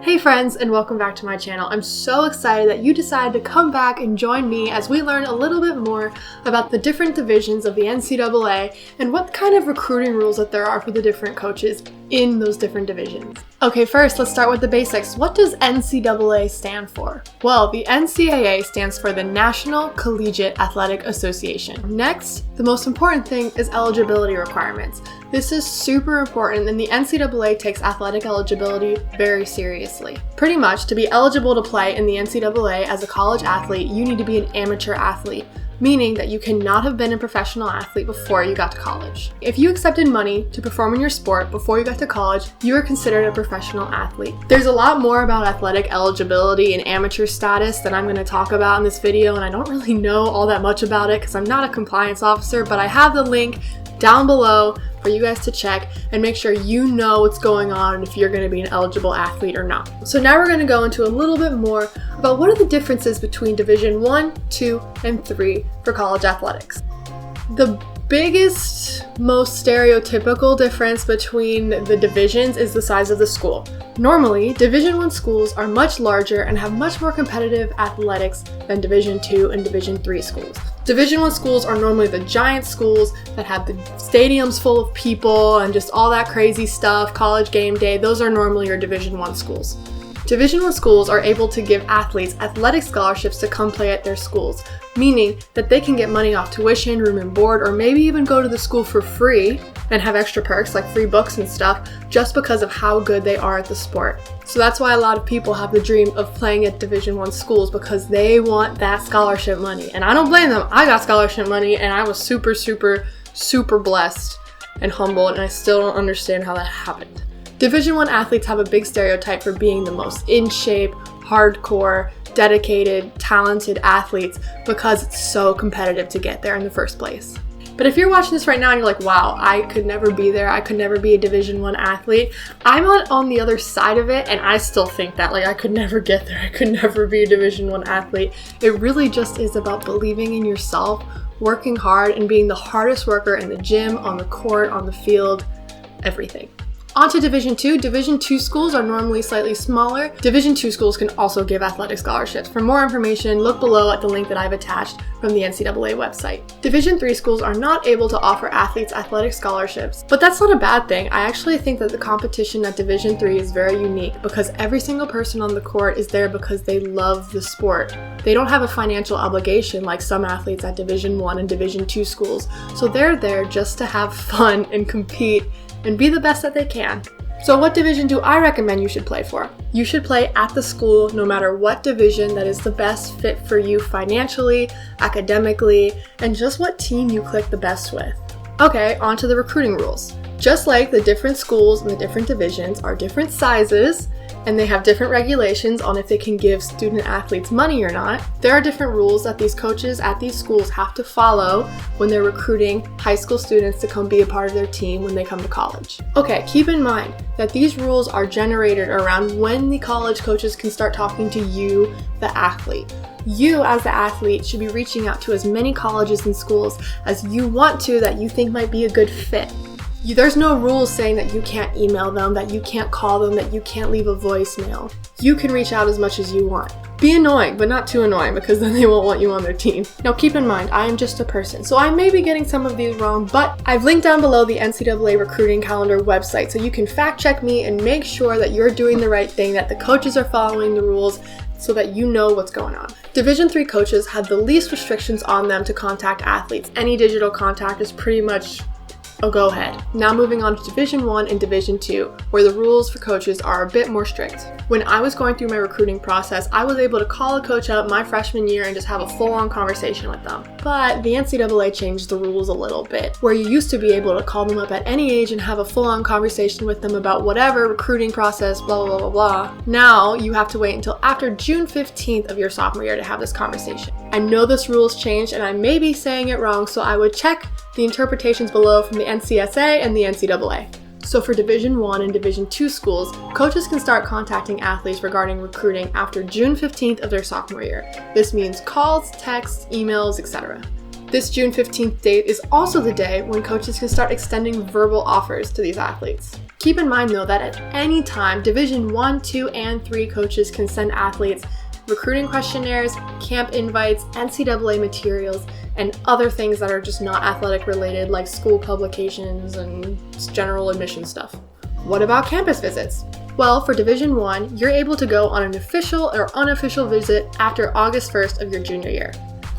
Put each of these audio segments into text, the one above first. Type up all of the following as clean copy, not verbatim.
Hey friends, and welcome back to my channel. I'm so excited that you decided to come back and join me as we learn a little bit more about the different divisions of the NCAA and what kind of recruiting rules that there are for the different coaches in those different divisions. Okay, first let's start with the basics. What does NCAA stand for? Well, the NCAA stands for the National Collegiate Athletic Association. Next, the most important thing is eligibility requirements. This is super important, and the NCAA takes athletic eligibility very seriously. Pretty much, to be eligible to play in the NCAA as a college athlete, you need to be an amateur athlete, meaning that you cannot have been a professional athlete before you got to college. If you accepted money to perform in your sport before you got to college, you are considered a professional athlete. There's a lot more about athletic eligibility and amateur status that I'm going to talk about in this video, and I don't really know all that much about it because I'm not a compliance officer, but I have the link down below for you guys to check and make sure you know what's going on and if you're going to be an eligible athlete or not. So now we're going to go into a little bit more about what are the differences between Division 1, 2, and 3 for college athletics. The biggest, most stereotypical difference between the divisions is the size of the school. Normally, Division 1 schools are much larger and have much more competitive athletics than Division 2 and Division 3 schools. Division 1 schools are normally the giant schools that have the stadiums full of people and just all that crazy stuff, college game day. Those are normally your Division 1 schools. Division 1 schools are able to give athletes athletic scholarships to come play at their schools, meaning that they can get money off tuition, room and board, or maybe even go to the school for free and have extra perks like free books and stuff just because of how good they are at the sport. So that's why a lot of people have the dream of playing at Division 1 schools, because they want that scholarship money. And I don't blame them. I got scholarship money and I was super blessed and humbled, and I still don't understand how that happened. Division 1 athletes have a big stereotype for being the most in shape, hardcore, dedicated, talented athletes because it's so competitive to get there in the first place. But if you're watching this right now and you're like, wow, I could never be there, I could never be a Division 1 athlete, I'm on the other side of it, and I still think that, I could never get there, I could never be a Division 1 athlete. It really just is about believing in yourself, working hard, and being the hardest worker in the gym, on the court, on the field, everything. On to Division 2. Division 2 schools are normally slightly smaller. Division 2 schools can also give athletic scholarships. For more information, look below at the link that I've attached from the NCAA website. Division 3 schools are not able to offer athletes athletic scholarships, but that's not a bad thing. I actually think that the competition at Division 3 is very unique because every single person on the court is there because they love the sport. They don't have a financial obligation like some athletes at Division 1 and Division 2 schools, so they're there just to have fun and compete and be the best that they can. So what division do I recommend you should play for? You should play at the school no matter what division that is the best fit for you financially, academically, and just what team you click the best with. Okay, on to the recruiting rules. Just like the different schools and the different divisions are different sizes, and they have different regulations on if they can give student athletes money or not, there are different rules that these coaches at these schools have to follow when they're recruiting high school students to come be a part of their team when they come to college. Okay, keep in mind that these rules are generated around when the college coaches can start talking to you, the athlete. You, as the athlete, should be reaching out to as many colleges and schools as you want to that you think might be a good fit. There's no rules saying that you can't email them, that you can't call them, that you can't leave a voicemail. You can reach out as much as you want. Be annoying, but not too annoying, because then they won't want you on their team. Now keep in mind, I am just a person, so I may be getting some of these wrong, but I've linked down below the NCAA recruiting calendar website so you can fact check me and make sure that you're doing the right thing, that the coaches are following the rules, so that you know what's going on. Division 3 coaches have the least restrictions on them to contact athletes. Any digital contact is pretty much a go-ahead. Now moving on to Division 1 and Division 2, where the rules for coaches are a bit more strict. When I was going through my recruiting process, I was able to call a coach up my freshman year and just have a full-on conversation with them. But the NCAA changed the rules a little bit, where you used to be able to call them up at any age and have a full-on conversation with them about whatever recruiting process, blah, blah, blah, blah. Now you have to wait until after June 15th of your sophomore year to have this conversation. I know this rule's changed and I may be saying it wrong, so I would check the interpretations below from the NCSA and the NCAA. So for Division 1 and Division 2 schools, coaches can start contacting athletes regarding recruiting after June 15th of their sophomore year. This means calls, texts, emails, etc. This June 15th date is also the day when coaches can start extending verbal offers to these athletes. Keep in mind though that at any time, Division 1, 2, and 3 coaches can send athletes recruiting questionnaires, camp invites, NCAA materials, and other things that are just not athletic related, like school publications and general admission stuff. What about campus visits? Well, for Division 1, you're able to go on an official or unofficial visit after August 1st of your junior year.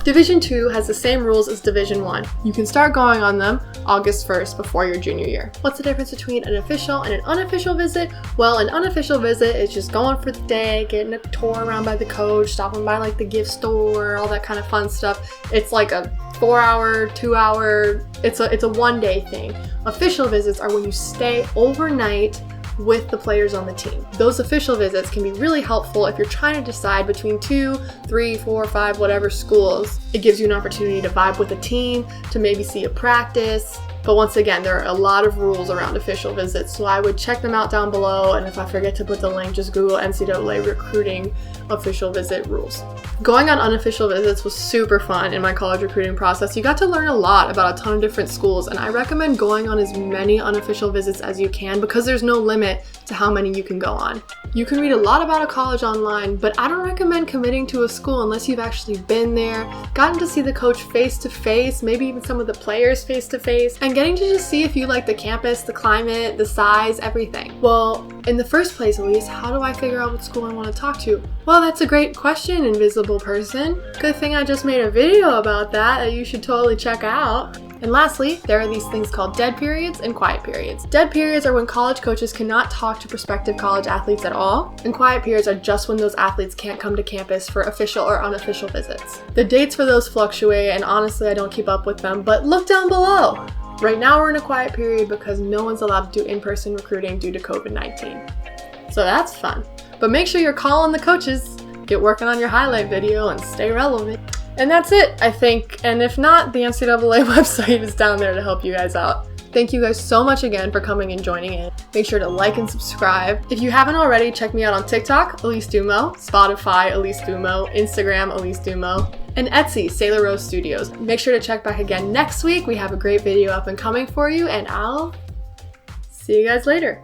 Division 2 has the same rules as Division 1. You can start going on them August 1st before your junior year. What's the difference between an official and an unofficial visit? Well, an unofficial visit is just going for the day, getting a tour around by the coach, stopping by like the gift store, all that kind of fun stuff. It's like a 4-hour, 2-hour, it's a one-day thing. Official visits are when you stay overnight with the players on the team. Those official visits can be really helpful if you're trying to decide between 2, 3, 4, 5, whatever schools. It gives you an opportunity to vibe with a team, to maybe see a practice. But once again, there are a lot of rules around official visits, so I would check them out down below, and if I forget to put the link, just Google NCAA recruiting official visit rules. Going on unofficial visits was super fun in my college recruiting process. You got to learn a lot about a ton of different schools, and I recommend going on as many unofficial visits as you can because there's no limit to how many you can go on. You can read a lot about a college online, but I don't recommend committing to a school unless you've actually been there, gotten to see the coach face to face, maybe even some of the players face to face, and getting to just see if you like the campus, the climate, the size, everything. Well, in the first place, Elise, how do I figure out what school I want to talk to? Well, that's a great question, invisible person. Good thing I just made a video about that you should totally check out. And lastly, there are these things called dead periods and quiet periods. Dead periods are when college coaches cannot talk to prospective college athletes at all, and quiet periods are just when those athletes can't come to campus for official or unofficial visits. The dates for those fluctuate, and honestly, I don't keep up with them, but look down below. Right now we're in a quiet period because no one's allowed to do in-person recruiting due to COVID-19. So that's fun. But make sure you're calling the coaches, get working on your highlight video, and stay relevant. And that's it, I think. And if not, the NCAA website is down there to help you guys out. Thank you guys so much again for coming and joining in. Make sure to like and subscribe. If you haven't already, check me out on TikTok, Elise Dumo, Spotify, Elise Dumo, Instagram, Elise Dumo, and Etsy, Sailor Rose Studios. Make sure to check back again next week. We have a great video up and coming for you, and I'll see you guys later.